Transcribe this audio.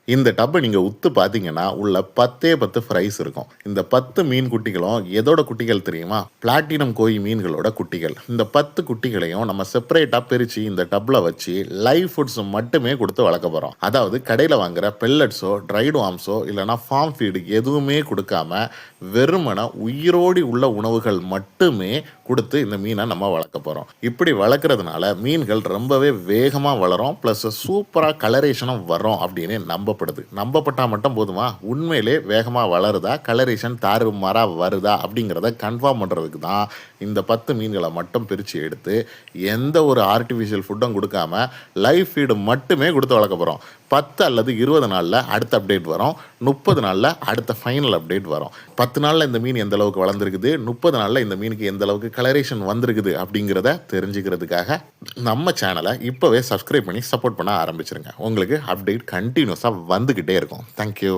இந்த டப்பை நீங்கள் உத்து பார்த்தீங்கன்னா உள்ள 10 ஃப்ரைஸ் இருக்கும். இந்த 10 மீன் குட்டிகளும் எதோட குட்டிகள் தெரியுமா? பிளாட்டினம் கோய் மீன்களோட குட்டிகள். இந்த 10 குட்டிகளையும் நம்ம செப்பரேட்டாக பிரித்து இந்த டப்பில் வச்சு லைவ் ஃபுட்ஸ் மட்டுமே கொடுத்து வளர்க்க போகிறோம். அதாவது கடையில் வாங்குற பெல்லட்ஸோ ட்ரைடு வார்ம்ஸோ இல்லைனா ஃபார்ம் ஃபீடு எதுவுமே கொடுக்காம வெறுமன உயிரோடி உள்ள உணவுகள் மட்டுமே கொடுத்து இந்த மீனை நம்ம வளர்க்க போகிறோம். இப்படி வளர்க்குறதுனால மீன்கள் ரொம்பவே வேகமாக வளரும், ப்ளஸ் சூப்பராக கலரேஷனும் வரும் அப்படின்னு நம்பப்பட்டால் மட்டும் போதுமா? உண்மையிலே வேகமாக வளருதா, கலரேஷன் தாறுமாறாக வருதா அப்படிங்கிறத கன்ஃபார்ம் பண்ணுறதுக்கு தான் இந்த 10 மீன்களை மட்டும் பிரித்து எடுத்து எந்த ஒரு ஆர்டிஃபிஷியல் ஃபுட்டும் கொடுக்காம லைவ் ஃபீடு மட்டுமே கொடுத்து வளர்க்க போகிறோம். 10 அல்லது 20 நாளில் அடுத்த அப்டேட் வரும், 30 நாளில் அடுத்த ஃபைனல் அப்டேட் வரும். 10 நாளில் இந்த மீன் எந்த அளவுக்கு வளர்ந்துருக்குது, 30 நாளில் இந்த மீனுக்கு எந்த அளவுக்கு கலரேஷன் வந்திருக்குது அப்படிங்கிறத தெரிஞ்சுக்கிறதுக்காக நம்ம சேனலை இப்போவே சப்ஸ்கிரைப் பண்ணி சப்போர்ட் பண்ண ஆரம்பிச்சிருங்க. உங்களுக்கு அப்டேட் கண்டினியூஸாக வந்துக்கிட்டே இருக்கும். தேங்க்யூ.